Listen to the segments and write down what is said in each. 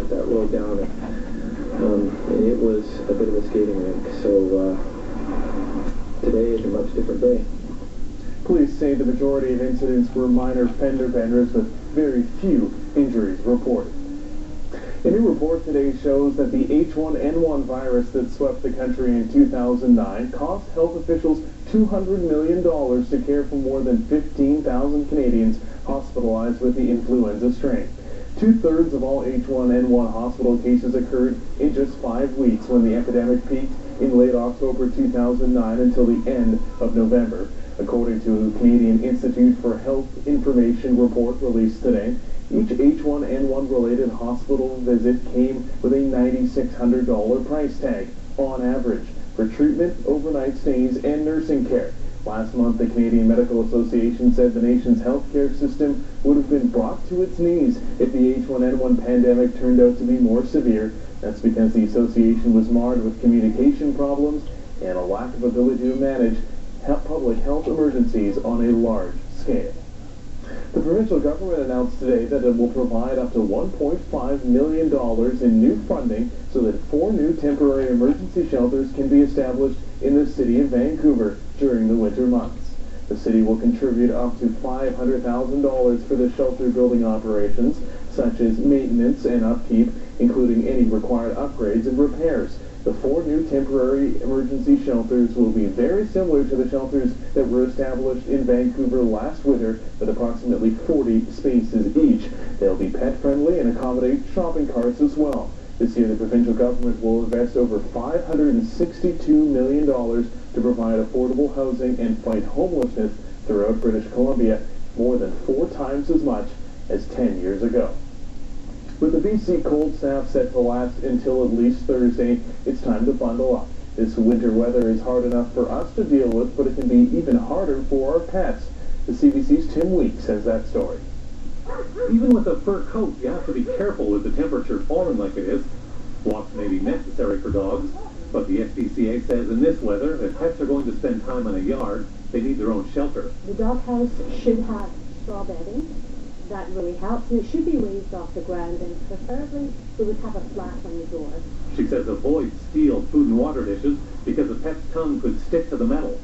that road down, and it was a bit of a skating rink. So today is a much different day. Police say the majority of incidents were minor fender benders with very few injuries reported. A new report today shows that the H1N1 virus that swept the country in 2009 cost health officials $200 million to care for more than 15,000 Canadians hospitalized with the influenza strain. 2/3 of all H1N1 hospital cases occurred in just 5 weeks when the epidemic peaked in late October 2009 until the end of November. According to the Canadian Institute for Health Information report released today, each H1N1 related hospital visit came with a $9,600 price tag on average for treatment, overnight stays, and nursing care. Last month, the Canadian Medical Association said the nation's healthcare system would have been brought to its knees if the H1N1 pandemic turned out to be more severe. That's because the association was marred with communication problems and a lack of ability to manage public health emergencies on a large scale. The provincial government announced today that it will provide up to $1.5 million in new funding so that 4 new temporary emergency shelters can be established in the city of Vancouver during the winter months. The city will contribute up to $500,000 for the shelter building operations, such as maintenance and upkeep, including any required upgrades and repairs. The 4 new temporary emergency shelters will be very similar to the shelters that were established in Vancouver last winter, with approximately 40 spaces each. They'll be pet-friendly and accommodate shopping carts as well. This year, the provincial government will invest over $562 million to provide affordable housing and fight homelessness throughout British Columbia, more than 4 times as much as 10 years ago. With the BC cold snap set to last until at least Thursday, it's time to bundle up. This winter weather is hard enough for us to deal with, but it can be even harder for our pets. The CBC's Tim Weeks has that story. Even with a fur coat, you have to be careful with the temperature falling like it is. Walks may be necessary for dogs, but the SPCA says in this weather, if pets are going to spend time in a yard, they need their own shelter. The doghouse should have straw bedding. That really helps, and it should be raised off the ground, and preferably it would have a flap on the door. She says avoid steel food and water dishes because a pet's tongue could stick to the metal.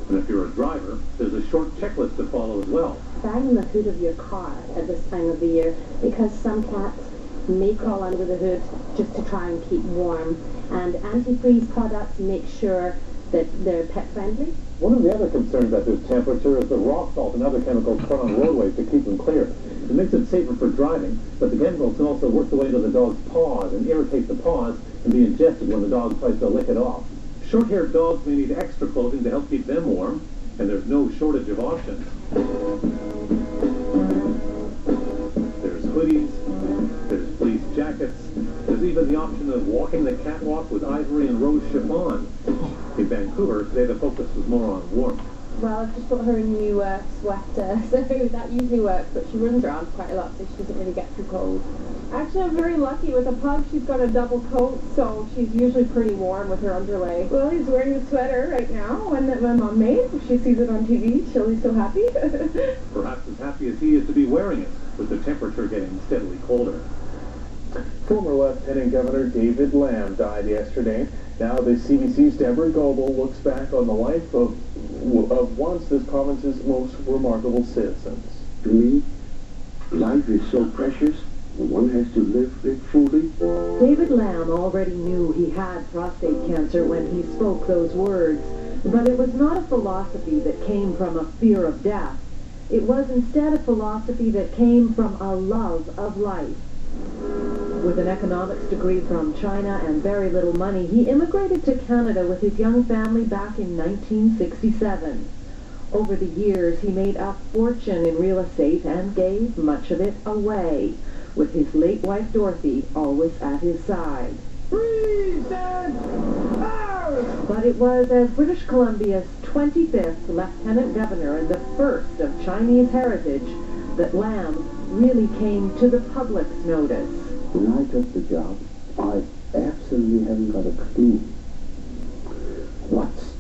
And if you're a driver, there's a short checklist to follow as well. Bang the hood of your car at this time of the year, because some cats may crawl under the hood just to try and keep warm. And antifreeze products make sure that they're pet-friendly. One of the other concerns at this temperature is the rock salt and other chemicals put on roadways to keep them clear. It makes it safer for driving, but the chemicals can also work their way to the dog's paws and irritate the paws and be ingested when the dog tries to lick it off. Short-haired dogs may need extra clothing to help keep them warm, and there's no shortage of options. There's hoodies, there's fleece jackets, there's even the option of walking the catwalk with ivory and rose chiffon. In Vancouver, today the focus was more on warmth. Well, I've just got her a new sweater, so that usually works, but she runs around quite a lot, so she doesn't really get too cold. Actually, I'm very lucky. With a pug, she's got a double coat, so she's usually pretty warm with her underlay. Well, he's wearing a sweater right now, one that my mom made. If she sees it on TV, she'll be so happy. Perhaps as happy as he is to be wearing it, with the temperature getting steadily colder. Former Lieutenant Governor David Lamb died yesterday. Now the CBC's Deborah Goebel looks back on the life of once this province's most remarkable citizens. To me, life is so precious, one has to live it fully. David Lamb already knew he had prostate cancer when he spoke those words, but it was not a philosophy that came from a fear of death. It was instead a philosophy that came from a love of life. With an economics degree from China and very little money, he immigrated to Canada with his young family back in 1967. Over the years, he made a fortune in real estate and gave much of it away, with his late wife Dorothy always at his side. But it was as British Columbia's 25th Lieutenant Governor and the first of Chinese heritage that Lamb really came to the public's notice. When I took the job, I absolutely haven't got a clue what's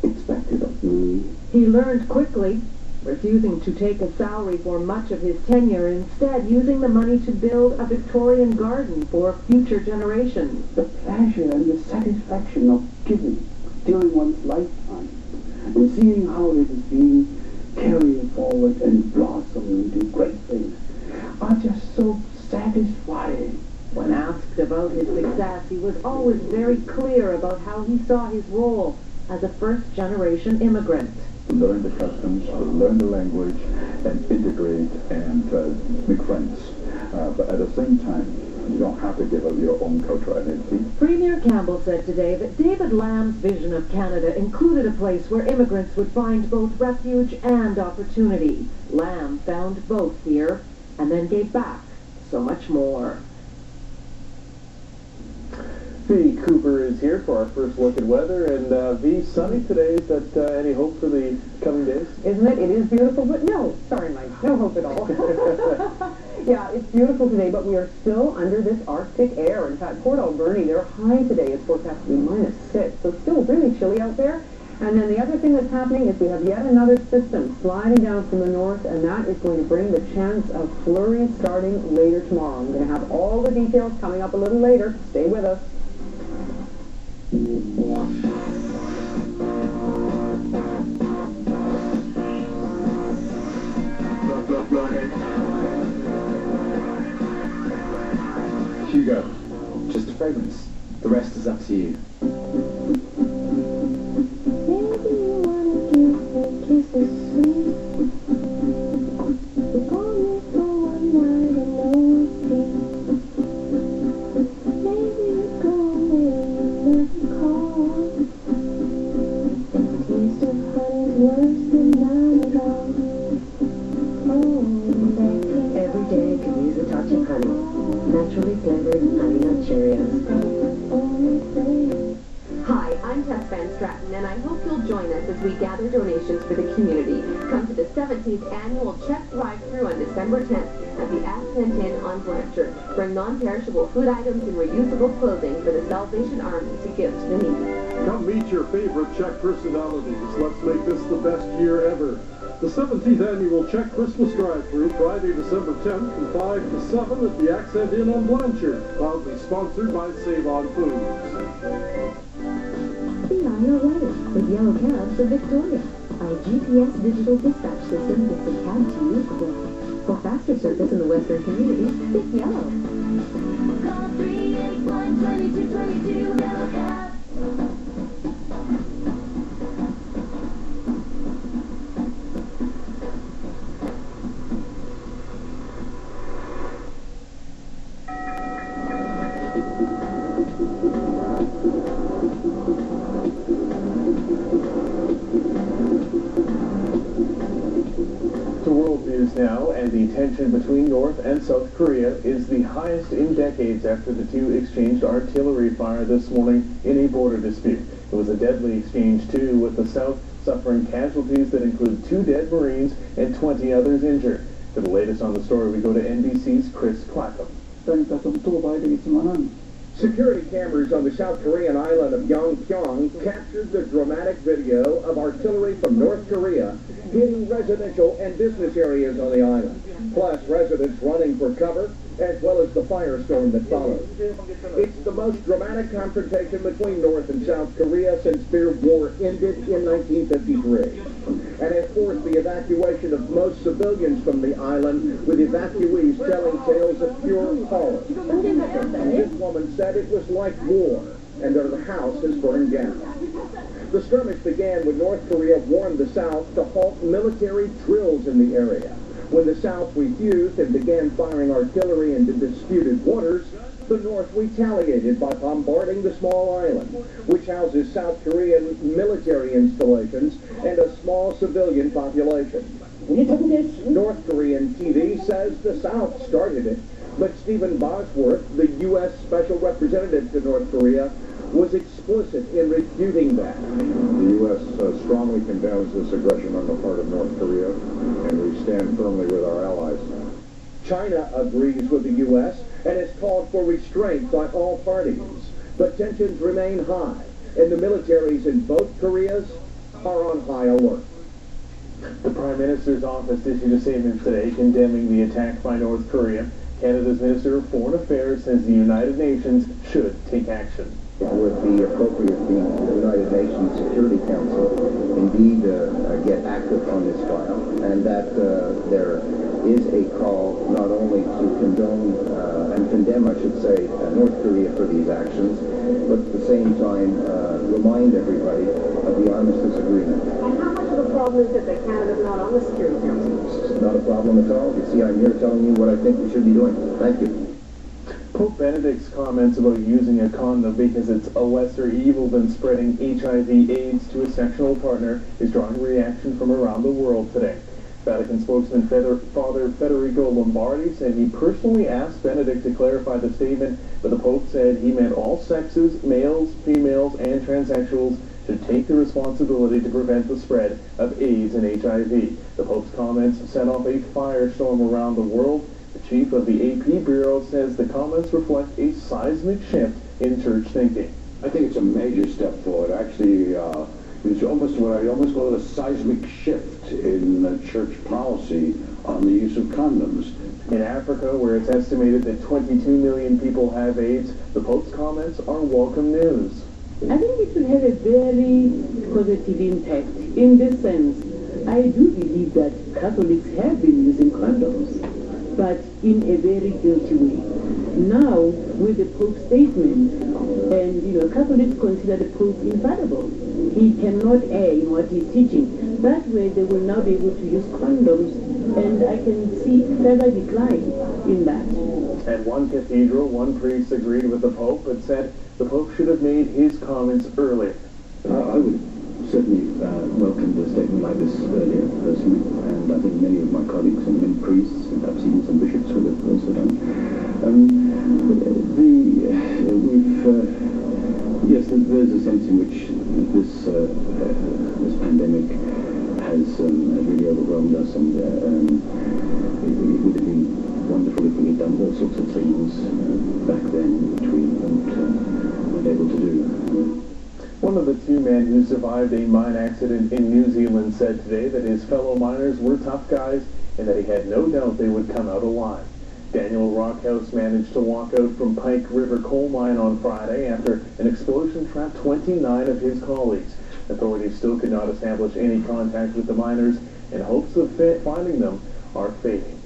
expected of me. He learned quickly refusing to take a salary for much of his tenure, instead using the money to build a Victorian garden for future generations. The pleasure and the satisfaction of giving during one's lifetime and seeing how it is being carried forward and blossomed into great things are just so satisfying. When asked about his success, he was always very clear about how he saw his role as a first-generation immigrant. Learn the customs, learn the language, and integrate and make friends. But at the same time, you don't have to give up your own cultural identity. Premier Campbell said today that David Lamb's vision of Canada included a place where immigrants would find both refuge and opportunity. Lamb found both here, and then gave back so much more. V. Cooper is here for our first look at weather, and V, sunny today. Is that any hope for the coming days? Isn't it? It is beautiful, but no, sorry Mike, no hope at all. Yeah, it's beautiful today, but we are still under this Arctic air. In fact, Port Alberni, their high today is forecast to be -6, so still really chilly out there. And then the other thing that's happening is we have yet another system sliding down from the north, and that is going to bring the chance of flurries starting later tomorrow. I'm going to have all the details coming up a little later. Stay with us. Hugo, just a fragrance. The rest is up to you. Every day could use a touch of honey. Naturally flavored Honey Nut Cheerios. Hi, I'm Tess Van Stratton, and I hope you'll join us as we gather donations for the community. Come to the 17th annual CHEK drive-thru on December 10th at the Accent Inn on Blanchard. Bring non-perishable food items and reusable clothing for the Salvation Army to give to the needy. Come meet your favorite CHEK personalities. Let's make this the best year ever. The 17th annual CHEK Christmas drive-thru, Friday, December 10th from 5 to 7 at the Accent Inn on Blanchard. Proudly sponsored by Save On Foods. Be on your way with Yellow Cabs of Victoria. Our GPS digital dispatch system gets a cab to you quick. For faster service in the western communities, pick Yellow. Call 381-2222 Yellow Cabs. Now, and the tension between North and South Korea is the highest in decades after the two exchanged artillery fire this morning in a border dispute. It was a deadly exchange, too, with the South suffering casualties that include 2 dead Marines and 20 others injured. For the latest on the story, we go to NBC's Chris Clackham. Security cameras on the South Korean island of Yongpyong captured the dramatic video of artillery from North Korea hitting residential and business areas on the island, plus residents running for cover, as well as the firestorm that followed. It's the most dramatic confrontation between North and South Korea since their war ended in 1953, and has forced the evacuation of most civilians from the island, with evacuees telling tales of pure horror. This woman said it was like war, and that her house is burned down. The skirmish began when North Korea warned the South to halt military drills in the area. When the South refused and began firing artillery into disputed waters, the North retaliated by bombarding the small island, which houses South Korean military installations and a small civilian population. North Korean TV says the South started it, but Stephen Bosworth, the U.S. Special Representative to North Korea, was explicit in refuting that. The U.S. Strongly condemns this aggression on the part of North Korea, and we stand firmly with our allies. China agrees with the U.S. and has called for restraint by all parties. But tensions remain high, and the militaries in both Koreas are on high alert. The Prime Minister's office issued a statement today condemning the attack by North Korea. Canada's Minister of Foreign Affairs says the United Nations should take action. It would be appropriate the United Nations Security Council indeed get active on this file, and that there is a call not only to condone and condemn, I should say, North Korea for these actions, but at the same time remind everybody of the armistice agreement. And how much of a problem is it that Canada's not on the Security Council? It's not a problem at all. You see, I'm here telling you what I think we should be doing. Thank you. Pope Benedict's comments about using a condom because it's a lesser evil than spreading HIV/AIDS to a sexual partner is drawing reaction from around the world today. Vatican spokesman Father Federico Lombardi said he personally asked Benedict to clarify the statement, but the Pope said he meant all sexes, males, females, and transsexuals should take the responsibility to prevent the spread of AIDS and HIV. The Pope's comments set off a firestorm around the world. The chief of the AP Bureau says the comments reflect a seismic shift in church thinking. I think it's a major step forward. Actually, it's almost what I almost call it a seismic shift in church policy on the use of condoms. In Africa, where it's estimated that 22 million people have AIDS, the Pope's comments are welcome news. I think it will have a very positive impact in this sense. I do believe that Catholics have been using condoms, but in a very guilty way. Now, with the Pope's statement, and Catholics consider the Pope infallible. He cannot err in what he's teaching. That way they will now be able to use condoms, and I can see further decline in that. At one cathedral, one priest agreed with the Pope but said the Pope should have made his comments earlier. I would certainly welcome a statement like this earlier, personally, and I think many of my colleagues and many priests, and perhaps even some bishops would have also done. Yes, there's a sense in which this pandemic has really overwhelmed us, and it would have been wonderful if we had done all sorts of things back then, which we weren't able to do. One of the two men who survived a mine accident in New Zealand said today that his fellow miners were tough guys and that he had no doubt they would come out alive. Daniel Rockhouse managed to walk out from Pike River coal mine on Friday after an explosion trapped 29 of his colleagues. Authorities still could not establish any contact with the miners, and hopes of finding them are fading.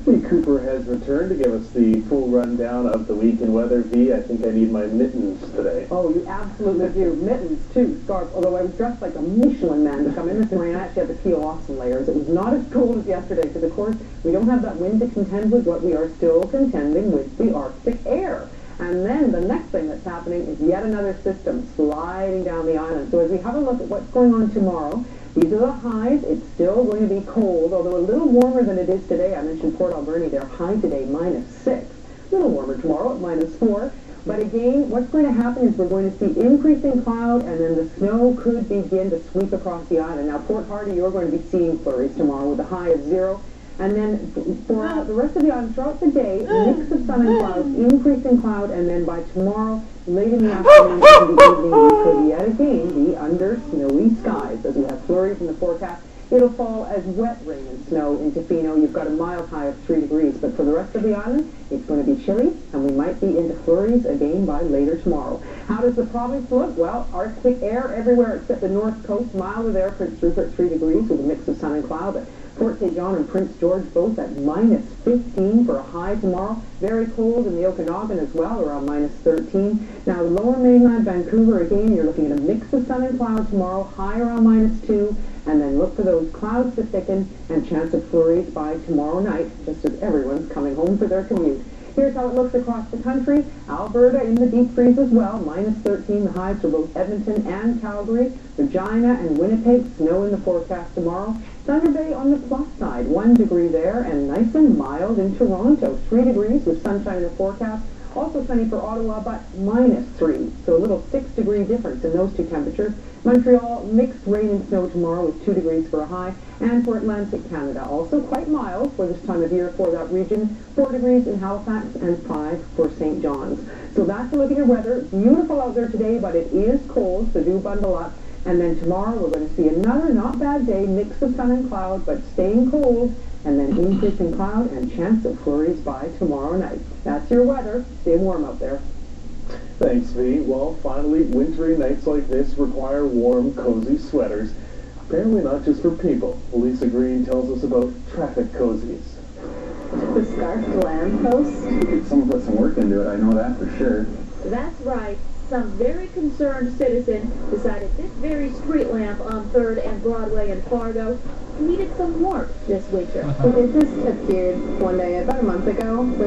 Lee Cooper has returned to give us the full rundown of the week in weather. V, I think I need my mittens today. Oh, you absolutely do. Mittens, too. Scarf. Although I was dressed like a Michelin man to come in this morning. I actually had to peel off some layers. It was not as cold as yesterday, because, of course, we don't have that wind to contend with, but we are still contending with the Arctic air. And then the next thing that's happening is yet another system sliding down the island. So as we have a look at what's going on tomorrow, these are the highs. It's still going to be cold, although a little warmer than it is today. I mentioned Port Alberni, their high today, -6. A little warmer tomorrow at -4. But again, what's going to happen is we're going to see increasing cloud, and then the snow could begin to sweep across the island. Now, Port Hardy, you're going to be seeing flurries tomorrow with a high of 0. And then for the rest of the island, throughout the day, mix of sun and clouds, increasing cloud, and then by tomorrow, late in the afternoon into the evening, we could yet again be under snowy skies. As we have flurries in the forecast, it'll fall as wet rain and snow into Fino. You've got a mild high of 3 degrees, but for the rest of the island, it's going to be chilly, and we might be into flurries again by later tomorrow. How does the province look? Well, Arctic air everywhere except the north coast, milder there, Prince Rupert 3 degrees with a mix of sun and cloud. But Fort St. John and Prince George both at -15 for a high tomorrow. Very cold in the Okanagan as well, around -13. Now, the lower mainland, Vancouver, again, you're looking at a mix of sun and cloud tomorrow, high around -2, and then look for those clouds to thicken and chance of flurries by tomorrow night, just as everyone's coming home for their commute. Here's how it looks across the country. Alberta in the deep freeze as well, -13, the highs for both Edmonton and Calgary. Regina and Winnipeg, snow in the forecast tomorrow. Thunder Bay on the plus side, 1 degree there, and nice and mild in Toronto, 3 degrees with sunshine in the forecast. Also sunny for Ottawa, but -3, so a little 6-degree difference in those two temperatures. Montreal, mixed rain and snow tomorrow with 2 degrees for a high. And for Atlantic Canada, also quite mild for this time of year for that region, 4 degrees in Halifax and 5 for St. John's. So that's a look at your weather. Beautiful out there today, but it is cold, so do bundle up. And then tomorrow we're going to see another not bad day, mix of sun and cloud, but staying cold, and then increasing cloud and chance of flurries by tomorrow night. That's your weather. Stay warm out there. Thanks, V. Well, finally, wintry nights like this require warm, cozy sweaters. Apparently not just for people. Lisa Green tells us about traffic cozies. The scarf lamppost? Someone put some work into it, I know that for sure. That's right. Some very concerned citizen decided this very street lamp on 3rd and Broadway in Fargo needed some warmth this winter. It just appeared one day about a month ago.